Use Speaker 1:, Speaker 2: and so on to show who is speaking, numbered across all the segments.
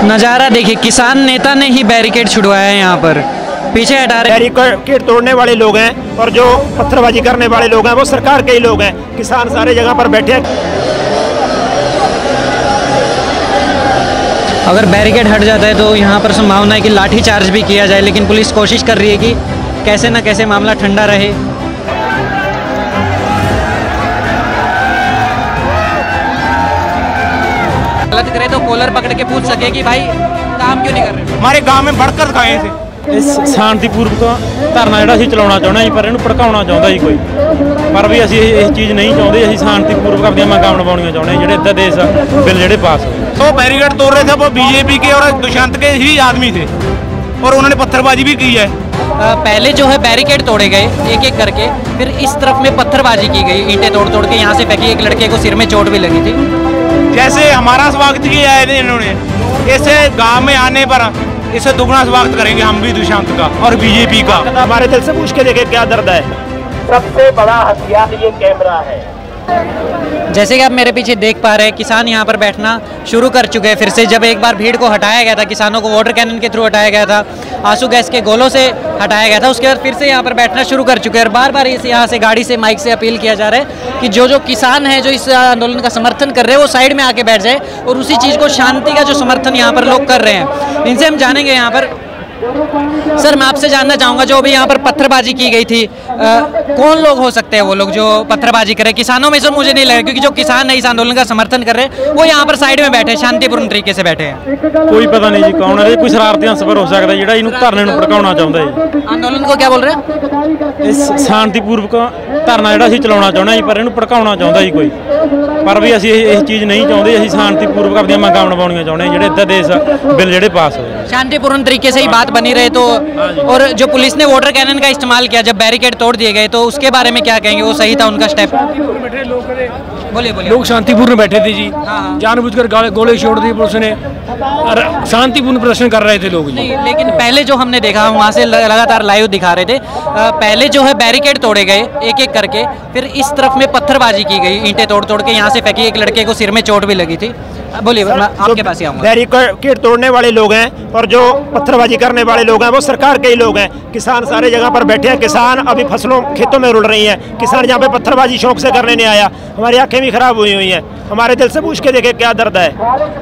Speaker 1: नज़ारा देखिए, किसान नेता ने ही बैरिकेड छुड़वाया है। यहाँ पर पीछे हटा रहे
Speaker 2: बैरिकेड तोड़ने वाले लोग हैं और जो पत्थरबाजी करने वाले लोग हैं वो सरकार के ही लोग हैं। किसान सारे जगह पर बैठे हैं।
Speaker 1: अगर बैरिकेड हट जाता है तो यहाँ पर संभावना है कि लाठी चार्ज भी किया जाए, लेकिन पुलिस कोशिश कर रही है कि कैसे न कैसे मामला ठंडा रहे। गलत करे तो कॉलर पकड़ के पूछ सके कि भाई काम क्यों नहीं कर रहे।
Speaker 2: हमारे गांव में बढ़कर दिखाए थे।
Speaker 3: इस शांतिपूर्वक धरना ਜਿਹੜਾ ਅਸੀਂ ਚਲਾਉਣਾ ਚਾਹੁੰਦੇ ਹਾਂ, ਪਰ ਇਹਨੂੰ ਭੜਕਾਉਣਾ ਚਾਹੁੰਦਾ ਜੀ ਕੋਈ, ਪਰ ਵੀ ਅਸੀਂ ਇਹ ਚੀਜ਼ ਨਹੀਂ ਚਾਹੁੰਦੇ। ਅਸੀਂ शांतिपूर्वक अपनी मंगां मनवाउणियां चाਹੁੰਦੇ ਹਾਂ। ਜਿਹੜੇ ਇੱਦਾਂ ਦੇਸ਼ ਬਿੱਲ ਜਿਹੜੇ ਪਾਸ ਹੋਏ,
Speaker 2: तो बैरिकेड तोड़ रहे थे वो बीजेपी के और दुष्यंत के ही आदमी थे और उन्होंने पत्थरबाजी भी की है।
Speaker 1: पहले जो है बैरिकेड तोड़े गए एक एक करके, फिर इस तरफ में पत्थरबाजी की गई, ईंटें तोड़ तोड़ के यहाँ से फेंकी। एक लड़के को सिर में चोट भी लगी थी।
Speaker 2: जैसे हमारा स्वागत किया है इन्होंने, ऐसे गांव में आने पर इसे दुगना स्वागत करेंगे हम भी दुष्यंत का और बीजेपी का। हमारे दिल से पूछ के देखे क्या दर्द है। सबसे बड़ा हथियार ये कैमरा है।
Speaker 1: जैसे कि आप मेरे पीछे देख पा रहे हैं, किसान यहाँ पर बैठना शुरू कर चुके हैं फिर से। जब एक बार भीड़ को हटाया गया था, किसानों को वाटर कैनन के थ्रू हटाया गया था, आंसू गैस के गोलों से हटाया गया था, उसके बाद फिर से यहाँ पर बैठना शुरू कर चुके हैं। और बार बार इस यहाँ से गाड़ी से माइक से अपील किया जा रहा है कि जो किसान हैं जो इस आंदोलन का समर्थन कर रहे हैं वो साइड में आके बैठ जाए और उसी चीज़ को, शांति का जो समर्थन यहाँ पर लोग कर रहे हैं, इनसे हम जानेंगे। यहाँ पर सर मैं आपसे जानना चाहूँगा, जो अभी यहाँ पर पत्थरबाजी की गई थी, कौन लोग हो सकते हैं वो लोग जो पत्थरबाजी कर रहे हैं? किसानों में से मुझे नहीं लगा, क्योंकि जो किसान है इस आंदोलन का समर्थन कर रहे हैं वो यहाँ पर साइड में बैठे, शांतिपूर्ण तरीके से बैठे हैं।
Speaker 3: कोई पता नहीं जी कौन है। कोई शरारती अंसर हो सकता है ਜਿਹੜਾ ਇਹਨੂੰ ਧਰਨੇ ਨੂੰ ਭੜਕਾਉਣਾ ਚਾਹੁੰਦਾ ਹੈ।
Speaker 1: आंदोलन को क्या बोल रहे हैं?
Speaker 3: ਇਸ शांतिपूर्वक ਧਰਨਾ ਜਿਹੜਾ ਅਸੀਂ ਚਲਾਉਣਾ ਚਾਹੁੰਦੇ ਹਾਂ ਜੀ, ਪਰ ਇਹਨੂੰ ਭੜਕਾਉਣਾ ਚਾਹੁੰਦਾ ਜੀ ਕੋਈ, ਪਰ ਵੀ ਅਸੀਂ ਇਹ ਚੀਜ਼ ਨਹੀਂ ਚਾਹੁੰਦੇ। ਅਸੀਂ शांतिपूर्वक ਆਪਣੀਆਂ ਮੰਗਾਂ ਮਨਵਾਉਣੀਆਂ ਚਾਹੁੰਦੇ ਹਾਂ। ਜਿਹੜੇ ਇੱਦਾਂ ਦੇਸ਼ ਬਿੱਲ ਜਿਹੜੇ ਪਾਸ ਹੋਏ,
Speaker 1: शांतिपूर्ण तरीके से ही बात बनी रहे तो। और जो पुलिस ने वाटर कैनन का इस्तेमाल किया जब बैरिकेड तोड़ दिए गए, तो उसके बारे में क्या कहेंगे? वो सही था उनका स्टेप? बोलिए बोलिए।
Speaker 4: लोग शांतिपूर्ण बैठे थे जी, जानबूझकर गोले छोड़ दिए पुलिस ने, शांतिपूर्ण प्रदर्शन कर रहे थे लोग जी।
Speaker 1: नहीं, लेकिन पहले जो हमने देखा, वहाँ से लगातार लाइव दिखा रहे थे, पहले जो है बैरिकेड तोड़े गए एक एक करके, फिर इस तरफ में पत्थरबाजी की गई, ईंटें तोड़ तोड़ के यहाँ से फेंकी। एक लड़के को सिर में चोट भी लगी थी। बोलिए, मैं आपके पास ही आऊँगा।
Speaker 2: बैरिकेड तोड़ने वाले लोग हैं और जो पत्थरबाजी करने वाले लोग हैं वो सरकार के ही लोग हैं। किसान सारे जगह पर बैठे हैं। किसान अभी फसलों खेतों में रुल रही हैं। किसान यहाँ पे पत्थरबाजी शौक से करने नहीं आया। हमारी आंखें भी खराब हुई हैं। हमारे दिल से पूछ के देखे क्या दर्द है।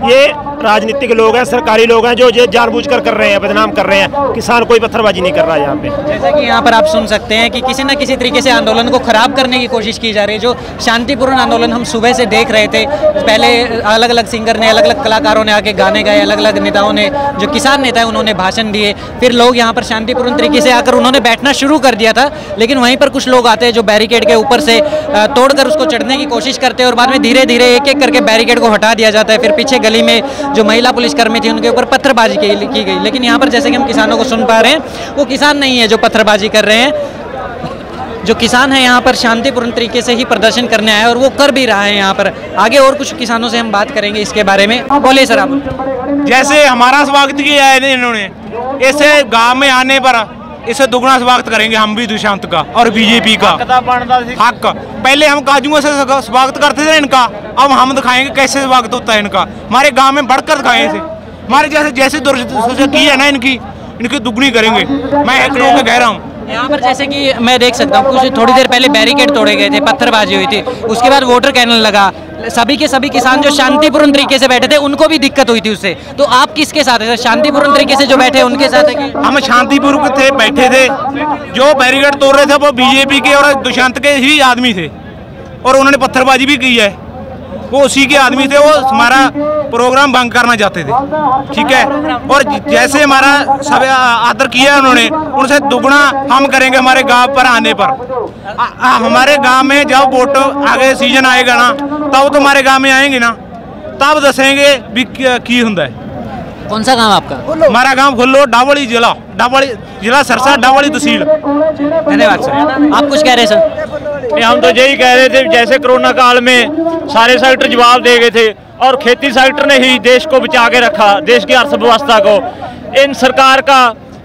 Speaker 2: ये राजनीतिक लोग हैं, सरकारी लोग हैं जो जानबूझकर कर रहे हैं, बदनाम कर रहे हैं। किसान कोई पत्थरबाजी नहीं कर रहा है यहाँ पे।
Speaker 1: जैसे कि यहाँ पर आप सुन सकते हैं कि किसी न किसी तरीके से आंदोलन को खराब करने की कोशिश की जा रही है। जो शांतिपूर्ण आंदोलन हम सुबह से देख रहे थे, पहले अलग अलग सिंगर ने, अलग अलग कलाकारों ने आके गाने गाए, अलग अलग नेताओं ने, जो किसान नेता है उन्होंने भाषण दिए, फिर लोग यहाँ पर शांतिपूर्ण तरीके से आकर उन्होंने बैठना शुरू कर दिया था। लेकिन वहीं पर कुछ लोग आते हैं जो बैरिकेड के ऊपर से तोड़कर उसको चढ़ने की कोशिश करते हैं और बाद में धीरे धीरे एक एक करके बैरिकेड को हटा दिया जाता है। फिर पीछे गली में जो महिला पुलिसकर्मी थी उनके ऊपर पत्थरबाजी की गई। लेकिन यहाँ पर जैसे कि हम किसानों को सुन पा रहे हैं, वो किसान नहीं है जो पत्थरबाजी कर रहे हैं। जो किसान है यहाँ पर शांतिपूर्ण तरीके से ही प्रदर्शन करने आए और वो कर भी रहा है यहाँ पर। आगे और कुछ किसानों से हम बात करेंगे इसके बारे में। बोलिए सर आप।
Speaker 2: जैसे हमारा स्वागत किया है इन्होंने, ऐसे गांव में आने पर इसे दुगना स्वागत करेंगे हम भी दुष्यंत का और बीजेपी का। हक पहले हम काजुओं से स्वागत करते थे इनका, अब हम दिखाएंगे कैसे स्वागत होता है इनका। हमारे गांव में बढ़कर दिखाए इसे। हमारे जैसे दुर्दशा की है ना इनकी दुगनी करेंगे। मैं एक लोग कह रहा हूँ।
Speaker 1: यहाँ पर जैसे कि मैं देख सकता हूँ, कुछ थोड़ी देर पहले बैरिकेड तोड़े गए थे, पत्थरबाजी हुई थी, उसके बाद वाटर कैनन लगा। सभी के सभी किसान जो शांतिपूर्ण तरीके से बैठे थे उनको भी दिक्कत हुई थी उससे। तो आप किसके साथ है? शांतिपूर्ण तरीके से जो बैठे उनके साथ है कि?
Speaker 2: हम शांतिपूर्वक थे, बैठे थे। जो बैरिकेड तोड़ रहे थे वो बीजेपी के और दुष्यंत के ही आदमी थे और उन्होंने पत्थरबाजी भी की है। वो उसी के आदमी थे। वो हमारा प्रोग्राम भंग करना चाहते थे, ठीक है। और जैसे हमारा सब आदर किया उन्होंने, उनसे दुगना हम करेंगे हमारे गांव पर आने पर। हमारे गांव में जब वोट आगे सीजन आएगा ना, तब तो हमारे गांव में आएंगे ना, तब दसेंगे भी की हुंदा है।
Speaker 1: कौन सा गांव आपका?
Speaker 2: हमारा गांव खुल्लो, डावड़ी जिला सरसा, डावड़ी तहसील।
Speaker 1: धन्यवाद सर। आप कुछ कह रहे हैं सर?
Speaker 3: हम तो यही कह रहे थे, जैसे कोरोना काल में सारे सेक्टर जवाब दे गए थे और खेती सेक्टर ने ही देश को बचा के रखा, देश की अर्थव्यवस्था को। इन सरकार का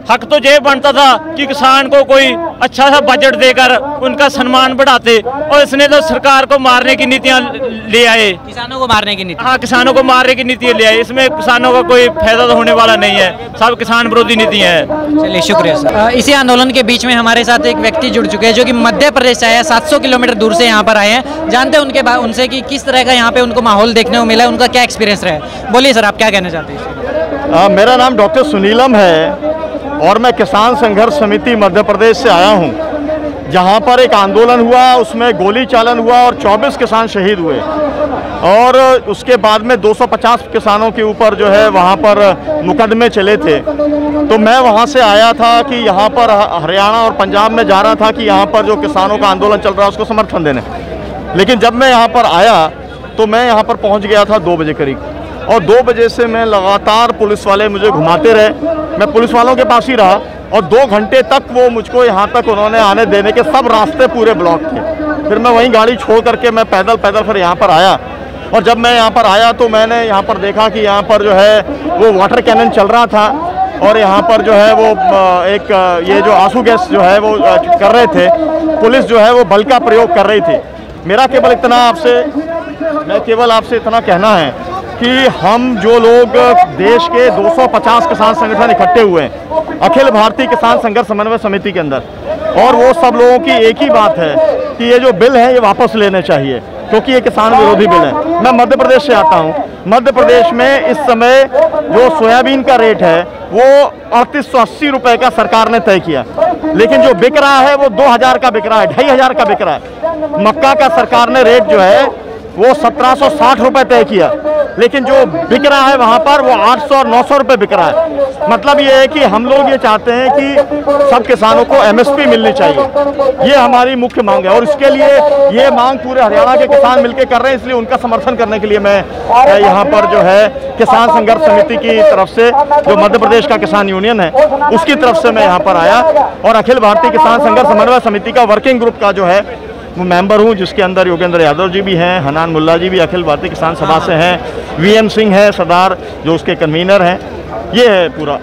Speaker 3: हक तो ये बनता था कि किसान को कोई अच्छा सा बजट देकर उनका सम्मान बढ़ाते, और इसने तो सरकार को मारने की नीतियां ले आए,
Speaker 1: किसानों को मारने की नीति।
Speaker 3: हाँ, किसानों को मारने की नीतियां ले आए। इसमें किसानों का कोई फायदा तो होने वाला नहीं है, सब किसान विरोधी नीतियां हैं।
Speaker 1: चलिए शुक्रिया सर। इसी आंदोलन के बीच में हमारे साथ एक व्यक्ति जुड़ चुके हैं जो कि मध्य प्रदेश से आया, 700 किलोमीटर दूर से यहाँ पर आए हैं। जानते हैं उनसे कि किस तरह का यहाँ पे उनको माहौल देखने को मिला है, उनका क्या एक्सपीरियंस रहा है। बोलिए सर, आप क्या कहना चाहते हैं?
Speaker 5: मेरा नाम डॉक्टर सुनीलम है और मैं किसान संघर्ष समिति मध्य प्रदेश से आया हूं। जहां पर एक आंदोलन हुआ, उसमें गोली चालन हुआ और 24 किसान शहीद हुए, और उसके बाद में 250 किसानों के ऊपर जो है वहां पर मुकदमे चले थे। तो मैं वहां से आया था कि यहां पर हरियाणा और पंजाब में जा रहा था कि यहां पर जो किसानों का आंदोलन चल रहा है उसको समर्थन देने। लेकिन जब मैं यहां पर आया तो मैं यहां पर पहुंच गया था 2 बजे करीब, और 2 बजे से मैं लगातार पुलिस वाले मुझे घुमाते रहे। मैं पुलिस वालों के पास ही रहा और 2 घंटे तक वो मुझको यहाँ तक उन्होंने आने देने के सब रास्ते पूरे ब्लॉक थे। फिर मैं वहीं गाड़ी छोड़ करके मैं पैदल फिर यहाँ पर आया, और जब मैं यहाँ पर आया तो मैंने यहाँ पर देखा कि यहाँ पर जो है वो वाटर कैनन चल रहा था, और यहाँ पर जो है वो एक ये जो आंसू गैस जो है वो कर रहे थे। पुलिस जो है वो बल का प्रयोग कर रही थी। मैं केवल आपसे इतना कहना है कि हम जो लोग देश के 250 किसान संगठन इकट्ठे हुए हैं अखिल भारतीय किसान संघर्ष समन्वय समिति के अंदर, और वो सब लोगों की एक ही बात है कि ये जो बिल है ये वापस लेने चाहिए, क्योंकि ये किसान विरोधी बिल है। मैं मध्य प्रदेश से आता हूँ। मध्य प्रदेश में इस समय जो सोयाबीन का रेट है वो 3880 रुपये का सरकार ने तय किया, लेकिन जो बिक रहा है वो 2000 का बिक रहा है, 2500 का बिक रहा है। मक्का का सरकार ने रेट जो है वो 1760 रुपये तय किया, लेकिन जो बिक रहा है वहाँ पर वो 800 और 900 रुपये बिक रहा है। मतलब ये है कि हम लोग ये चाहते हैं कि सब किसानों को MSP मिलनी चाहिए, ये हमारी मुख्य मांग है, और इसके लिए ये मांग पूरे हरियाणा के किसान मिलकर कर रहे हैं। इसलिए उनका समर्थन करने के लिए मैं यहाँ पर जो है किसान संघर्ष समिति की तरफ से, जो मध्य प्रदेश का किसान यूनियन है उसकी तरफ से मैं यहाँ पर आया, और अखिल भारतीय किसान संघर्ष समन्वय समिति का वर्किंग ग्रुप का जो है वो मेंबर हूँ, जिसके अंदर योगेंद्र यादव जी भी हैं, हनान मुल्ला जी भी अखिल भारतीय किसान सभा से हैं, VM सिंह है सरदार जो उसके कन्वीनर हैं। ये है पूरा।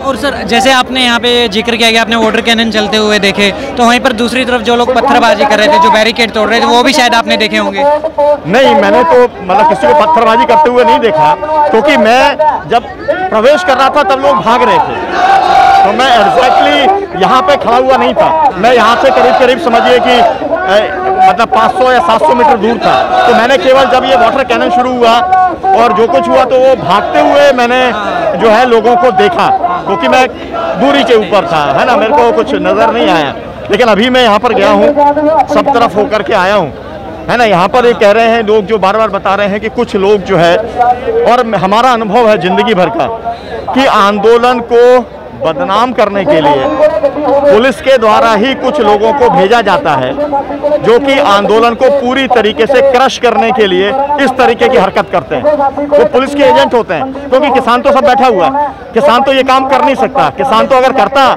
Speaker 1: और सर, जैसे आपने यहाँ पे जिक्र किया कि आपने वाटर कैनन चलते हुए देखे, तो वहीं पर दूसरी तरफ जो लोग पत्थरबाजी कर रहे थे, जो बैरिकेड तोड़ रहे थे, वो भी शायद आपने देखे होंगे।
Speaker 5: नहीं, मैंने तो मतलब किसी को पत्थरबाजी करते हुए नहीं देखा, क्योंकि मैं जब प्रवेश कर रहा था तब लोग भाग रहे थे, तो मैं एग्जैक्टली यहाँ पे खड़ा हुआ नहीं था। मैं यहाँ से करीब समझिए कि मतलब 500 या 700 मीटर दूर था। तो मैंने केवल जब ये वाटर कैनन शुरू हुआ और जो कुछ हुआ तो वो भागते हुए मैंने जो है लोगों को देखा, क्योंकि मैं दूरी के ऊपर था, है ना, मेरे को कुछ नज़र नहीं आया। लेकिन अभी मैं यहाँ पर गया हूँ, सब तरफ होकर के आया हूँ, है ना। यहाँ पर ये कह रहे हैं लोग, जो बार बार बता रहे हैं कि कुछ लोग जो है, और हमारा अनुभव है जिंदगी भर का, कि आंदोलन को बदनाम करने के लिए पुलिस के द्वारा ही कुछ लोगों को भेजा जाता है, जो कि आंदोलन को पूरी तरीके से क्रश करने के लिए इस तरीके की हरकत करते हैं। वो पुलिस के एजेंट होते हैं, क्योंकि किसान तो सब बैठा हुआ है, किसान तो ये काम कर नहीं सकता। किसान तो अगर करता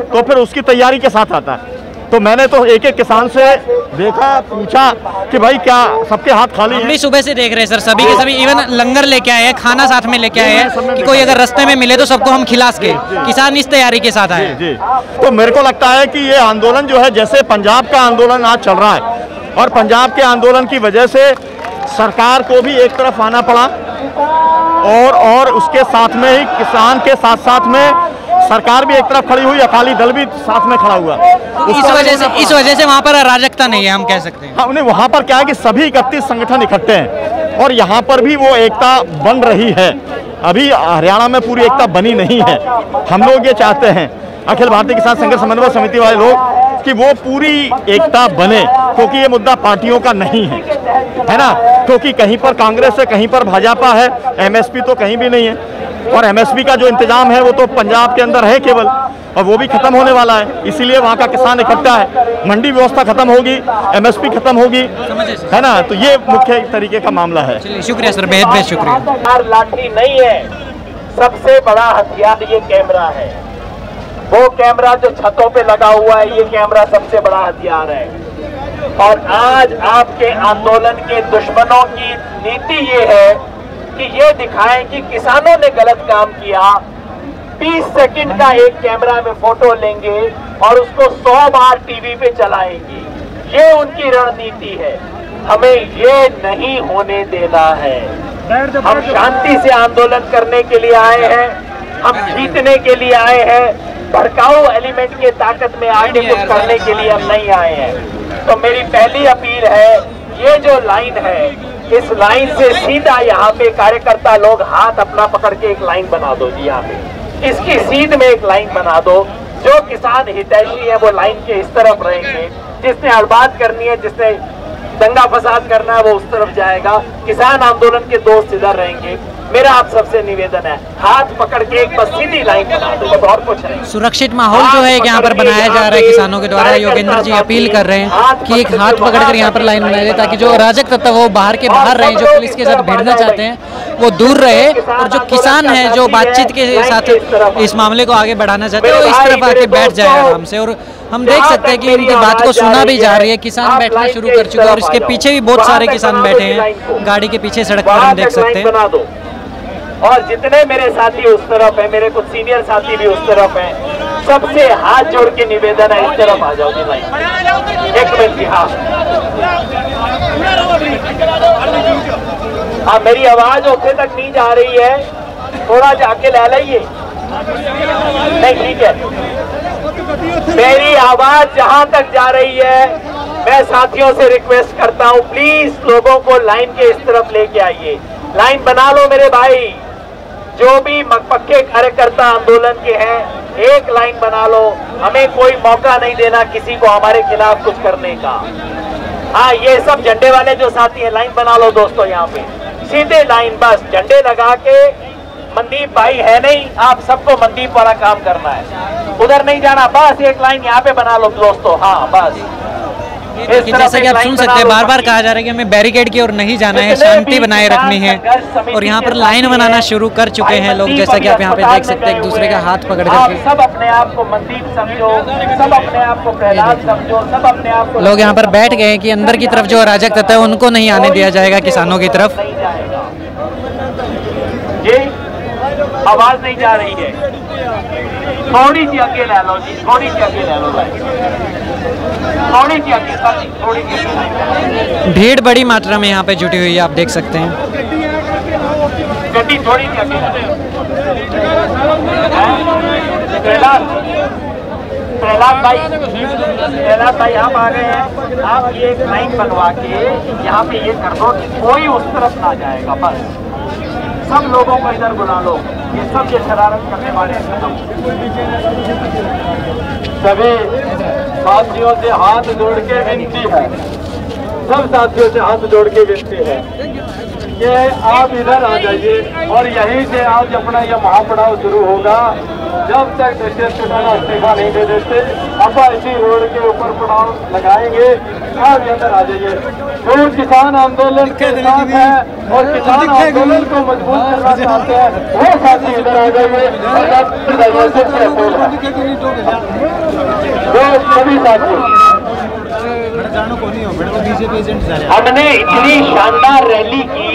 Speaker 5: तो फिर उसकी तैयारी के साथ आता। तो मैंने तो एक एक किसान से देखा, पूछा कि भाई क्या सबके हाथ खाली हैं?
Speaker 1: हम भी सुबह से देख रहे हैं सर, सभी के सभी इवन लंगर लेके आए हैं, खाना साथ में लेके आए हैं कि कोई अगर रास्ते में मिले तो सबको हम खिला सके। किसान इस तैयारी के साथ आए।
Speaker 5: जी, तो मेरे को लगता है कि ये आंदोलन जो है, जैसे पंजाब का आंदोलन आज चल रहा है, और पंजाब के आंदोलन की वजह से सरकार को भी एक तरफ आना पड़ा, और उसके साथ में ही किसान के साथ साथ में सरकार भी एक तरफ खड़ी हुई, अकाली दल भी साथ में खड़ा हुआ।
Speaker 1: इस वजह से वहाँ पर अराजकता नहीं है, हम कह सकते हैं।
Speaker 5: हाँ, उन्हें वहाँ पर क्या है कि सभी 31 संगठन इकट्ठे हैं, और यहाँ पर भी वो एकता बन रही है। अभी हरियाणा में पूरी एकता बनी नहीं है। हम लोग ये चाहते हैं, अखिल भारतीय किसान संघर्ष समन्वय समिति वाले लोग, कि वो पूरी एकता बने, क्योंकि ये मुद्दा पार्टियों का नहीं है ना। क्योंकि कहीं पर कांग्रेस है, कहीं पर भाजपा है, MSP तो कहीं भी नहीं है, और MSP का जो इंतजाम है वो तो पंजाब के अंदर है केवल, और वो भी खत्म होने वाला है। इसीलिए वहाँ का किसान इकट्ठा है। मंडी व्यवस्था खत्म होगी, MSP खत्म होगी, है ना। तो ये मुख्य तरीके का मामला है।
Speaker 1: चलिए, शुक्रिया सर, बेहद बेहद शुक्रिया।
Speaker 6: लाठी नहीं है, सबसे बड़ा हथियार ये कैमरा है। वो कैमरा जो छतों पे लगा हुआ है, ये कैमरा सबसे बड़ा हथियार है। और आज आपके आंदोलन के दुश्मनों की नीति ये है कि ये दिखाएं कि किसानों ने गलत काम किया, 20 सेकंड का एक कैमरा में फोटो लेंगे और उसको 100 बार टीवी पे चलाएंगे। ये उनकी रणनीति है। हमें ये नहीं होने देना है। हम शांति से आंदोलन करने के लिए आए हैं, हम जीतने के लिए आए हैं। भड़काऊ एलिमेंट के ताकत में आगे कुछ करने के लिए हम नहीं आए हैं। तो मेरी पहली अपील है, ये जो लाइन है, इस लाइन से सीधा यहाँ पे कार्यकर्ता लोग हाथ अपना पकड़ के एक लाइन बना दो जी। यहाँ पे इसकी सीध में एक लाइन बना दो। जो किसान हितैषी है वो लाइन के इस तरफ रहेंगे, जिसने हड़बात करनी है, जिसने दंगा फसाद करना है वो उस तरफ जाएगा। किसान आंदोलन के दोस्त इधर रहेंगे। मेरा आप सबसे निवेदन है, हाथ पकड़ के एक बस सीधी लाइन बना दो, बस और कुछ नहीं।
Speaker 1: सुरक्षित माहौल जो है यहाँ पर बनाया जा रहा है किसानों के द्वारा। योगेंद्र जी अपील कर रहे हैं कि एक हाथ पकड़कर यहाँ पर लाइन बनाई जाए, ताकि जो अराजक तत्व वो बाहर के बाहर रहे, जो पुलिस के साथ भिड़ना चाहते हैं वो दूर रहे, और जो किसान है जो बातचीत के साथ इस मामले को आगे बढ़ाना चाहते हैं वो इस तरफ आके बैठ जाए आराम से। और हम देख सकते हैं कि इनकी बात को सुना भी जा रही है। किसान बैठना शुरू कर चुके हैं और इसके पीछे भी बहुत सारे किसान बैठे हैं गाड़ी के पीछे सड़क पर, हम देख सकते हैं।
Speaker 6: और जितने मेरे साथी उस तरफ है, मेरे कुछ सीनियर साथी भी उस तरफ हैं, सबसे हाथ जोड़ के निवेदन है, इस तरफ आ जाओ जी लाइन। एक मिनट जी। हाँ, मेरी आवाज उठे तक नहीं जा रही है, थोड़ा जाके ले लाइए। नहीं, ठीक है। मेरी आवाज जहां तक जा रही है, मैं साथियों से रिक्वेस्ट करता हूं, प्लीज लोगों को लाइन के इस तरफ लेके आइए। लाइन बना लो मेरे भाई, जो भी पक्के कार्यकर्ता आंदोलन के हैं, एक लाइन बना लो। हमें कोई मौका नहीं देना किसी को हमारे खिलाफ कुछ करने का। हाँ, ये सब झंडे वाले जो साथी हैं, लाइन बना लो दोस्तों। यहाँ पे सीधे लाइन, बस झंडे लगा के। मनदीप भाई है नहीं, आप सबको मनदीप वाला काम करना है, उधर नहीं जाना, बस एक लाइन यहाँ पे बना लो दोस्तों। हाँ, बस
Speaker 1: जैसा कि आप सुन सकते हैं, बार बार कहा जा रहा है कि हमें बैरिकेड की ओर नहीं जाना है, शांति बनाए रखनी है, और यहाँ पर लाइन बनाना शुरू कर चुके हैं लोग, जैसा कि आप यहाँ पे देख सकते हैं, एक दूसरे का हाथ पकड़ करके।
Speaker 6: सब अपने आप को मनदीप समझो, सब अपने आप को प्रहलाद समझो, सब अपने आप को।
Speaker 1: लोग यहाँ पर बैठ गए हैं कि अंदर की तरफ जो अराजक तत्व है उनको नहीं आने दिया जाएगा किसानों की तरफ।
Speaker 6: ये आवाज नहीं जा रही है, थोड़ी सी आगे ले लो जी, थोड़ी सी आगे ले लो, थोड़ी सी आगे, थोड़ी सी।
Speaker 1: भीड़ बड़ी मात्रा में यहाँ पे जुटी हुई है, आप देख सकते हैं।
Speaker 6: गड्डी थोड़ी सी आगे। प्रहलाद भाई आप आ गए हैं, आप ये एक लाइन बनवा के यहाँ पे ये कर दो कि कोई उस तरफ ना जाएगा, बस सब लोगों को इधर बुला लो। ये सब ये शरारत करने वाले सभी साथियों से हाथ जोड़ के विनती है, सब साथियों से हाथ जोड़ के विनती है कि आप इधर आ जाइए और यहीं से आज अपना यह महापड़ाव शुरू होगा। जब तक दशरथ चौटाला इस्तीफा नहीं दे देते, अब इसी रोड के ऊपर पड़ाव लगाएंगे। आप अंदर आ जाइए, जो किसान आंदोलन के साथ है और किसान आंदोलन को मजबूत करना चाहते हैं, वो साथी इधर आ जाइए। वो सभी साथी, हमने इतनी शानदार रैली की,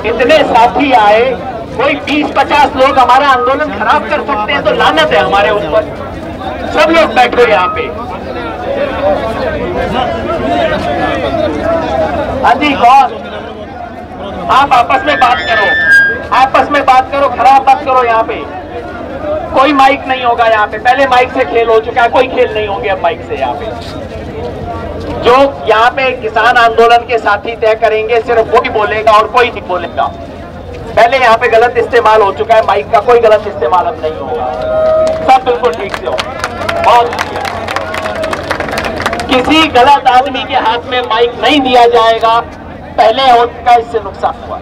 Speaker 6: इतने साथी आए, कोई 20-50 लोग हमारा आंदोलन खराब कर सकते हैं तो लानत है हमारे ऊपर। सब लोग बैठो यहाँ पे। हाँ जी, कौन? आप आपस में बात करो, आपस में बात करो, खराब बात करो। यहाँ पे कोई माइक नहीं होगा। यहाँ पे पहले माइक से खेल हो चुका है, कोई खेल नहीं होंगे अब माइक से। यहाँ पे जो यहाँ पे किसान आंदोलन के साथी तय करेंगे, सिर्फ वो ही बोलेगा और कोई नहीं बोलेगा। पहले यहाँ पे गलत इस्तेमाल हो चुका है माइक का, कोई गलत इस्तेमाल अब नहीं होगा, सब बिल्कुल ठीक से हो। बहुत किसी गलत आदमी के हाथ में माइक नहीं दिया जाएगा, पहले हो चुका, इससे नुकसान हुआ।